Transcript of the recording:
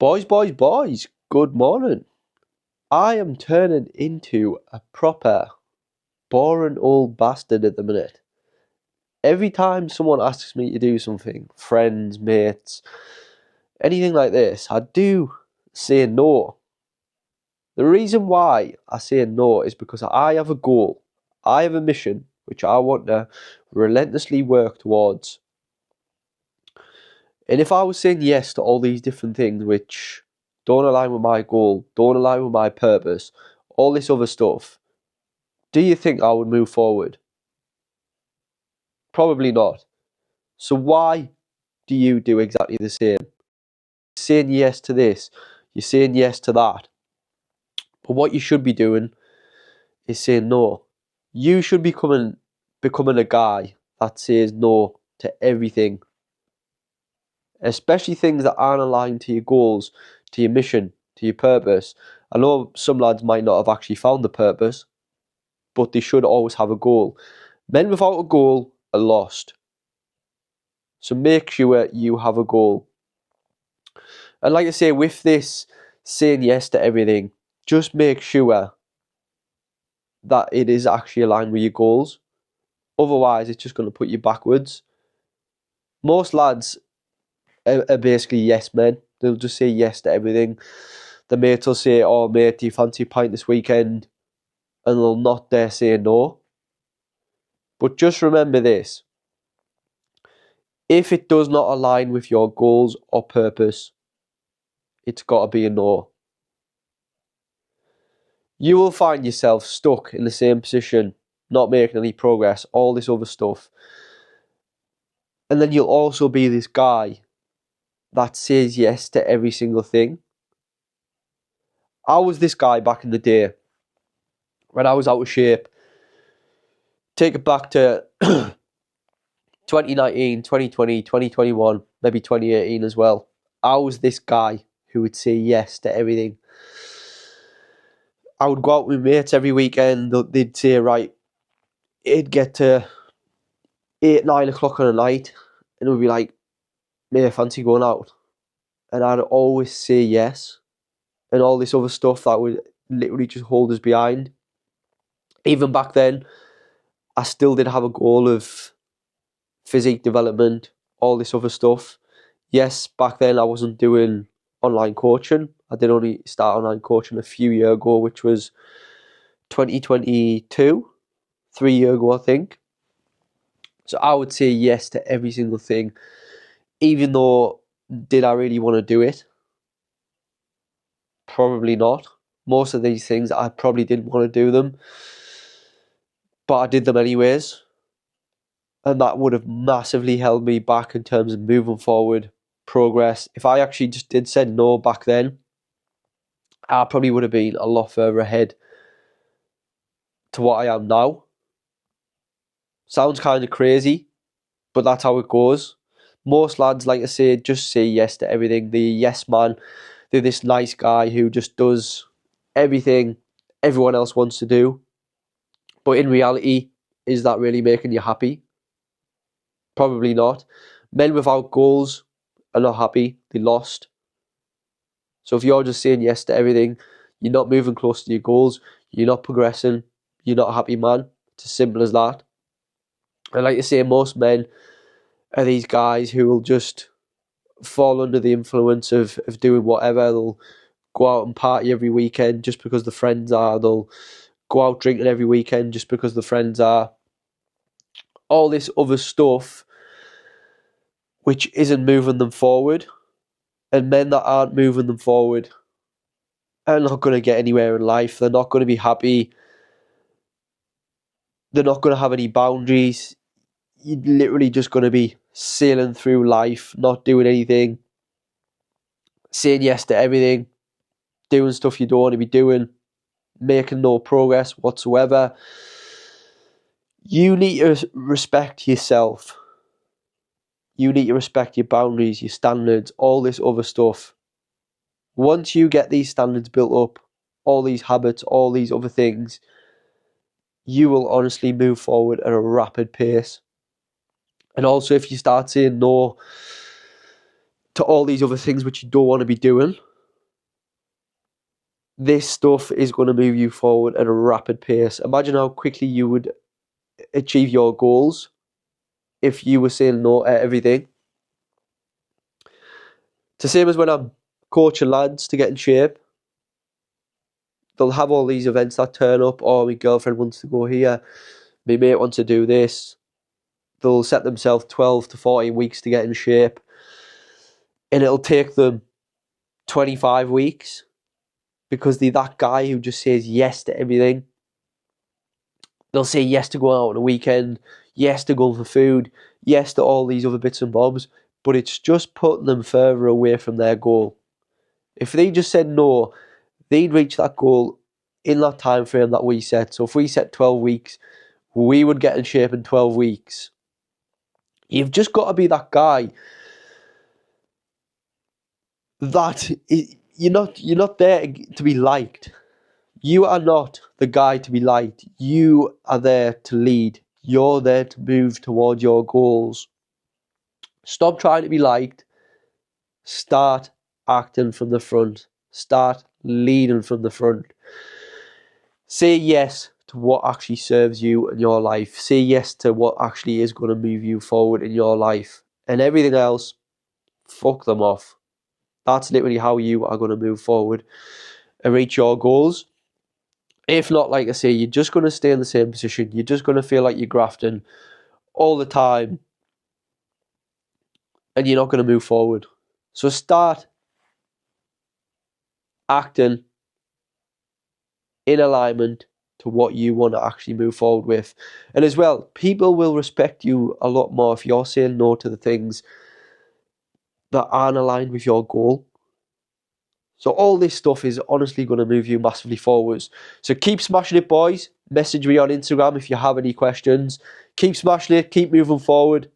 Boys, good morning. I am turning into a proper boring old bastard at the minute. Every time someone asks me to do something, friends, mates, anything like this, I do say no. The reason why I say no is because I have a goal. I have a mission which I want to relentlessly work towards. And if I was saying yes to all these different things which don't align with my goal, don't align with my purpose, all this other stuff, do you think I would move forward? Probably not. So why do you do exactly the same? You're saying yes to this, you're saying yes to that. But what you should be doing is saying no. You should be becoming a guy that says no to everything. Especially things that aren't aligned to your goals, to your mission, to your purpose. I know some lads might not have actually found the purpose, but they should always have a goal. Men without a goal are lost. So make sure you have a goal. And like I say, with this saying yes to everything, just make sure that it is actually aligned with your goals. Otherwise, it's just going to put you backwards. Most lads are basically yes men. They'll just say yes to everything. The mate will say, "Oh mate, do you fancy a pint this weekend?" And they'll not dare say no. But just remember this. If it does not align with your goals or purpose, it's got to be a no. You will find yourself stuck in the same position, not making any progress, all this other stuff. And then you'll also be this guy that says yes to every single thing. I was this guy back in the day when I was out of shape. Take it back to 2019, 2020, 2021, maybe 2018 as well. I was this guy who would say yes to everything. I would go out with mates every weekend. They'd say, right, it'd get to 8, 9 o'clock on a night, and it would be like, mate, fancy going out? And I'd always say yes. And all this other stuff that would literally just hold us behind. Even back then, I still did have a goal of physique development, all this other stuff. Yes, back then I wasn't doing online coaching. I did only start online coaching a few years ago, which was 2022, 3 years ago, I think. So I would say yes to every single thing, even though, did I really want to do it? Probably not. Most of these things, I probably didn't want to do them, but I did them anyways. And that would have massively held me back in terms of moving forward, progress. If I actually just said no back then, I probably would have been a lot further ahead to what I am now. Sounds kind of crazy, but that's how it goes. Most lads, like I say, just say yes to everything. The yes man, they're this nice guy who just does everything everyone else wants to do. But in reality, is that really making you happy? Probably not. Men without goals are not happy. They lost. So if you're just saying yes to everything, you're not moving close to your goals, you're not progressing, you're not a happy man. It's as simple as that. And like I say, most men are these guys who will just fall under the influence of doing whatever. They'll go out and party every weekend just because the friends are. They'll go out drinking every weekend just because the friends are. All this other stuff which isn't moving them forward. And men that aren't moving them forward are not going to get anywhere in life. They're not going to be happy. They're not going to have any boundaries. You're literally just going to be sailing through life, not doing anything, saying yes to everything, doing stuff you don't want to be doing, making no progress whatsoever. You need to respect yourself. You need to respect your boundaries, your standards, all this other stuff. Once you get these standards built up, all these habits, all these other things, you will honestly move forward at a rapid pace. And also, if you start saying no to all these other things which you don't want to be doing, this stuff is going to move you forward at a rapid pace. Imagine how quickly you would achieve your goals if you were saying no to everything. It's the same as when I'm coaching lads to get in shape. They'll have all these events that turn up. Oh, my girlfriend wants to go here. My mate wants to do this. They'll set themselves 12 to 14 weeks to get in shape. And it'll take them 25 weeks because they're that guy who just says yes to everything. They'll say yes to going out on a weekend, yes to going for food, yes to all these other bits and bobs, but it's just putting them further away from their goal. If they just said no, they'd reach that goal in that time frame that we set. So if we set 12 weeks, we would get in shape in 12 weeks. You've just got to be that guy that you're not there to be liked. You are not the guy to be liked. You are there to lead. You're there to move towards your goals. Stop trying to be liked. Start acting from the front. Start leading from the front. Say yes to what actually serves you in your life. Say yes to what actually is going to move you forward in your life. And everything else, fuck them off. That's literally how you are going to move forward and reach your goals. If not, like I say, you're just going to stay in the same position. You're just going to feel like you're grafting all the time. And you're not going to move forward. So start acting in alignment to what you want to actually move forward with. And as well, people will respect you a lot more if you're saying no to the things that aren't aligned with your goal. So all this stuff is honestly going to move you massively forwards. So keep smashing it, boys. Message me on Instagram if you have any questions. Keep smashing it. Keep moving forward.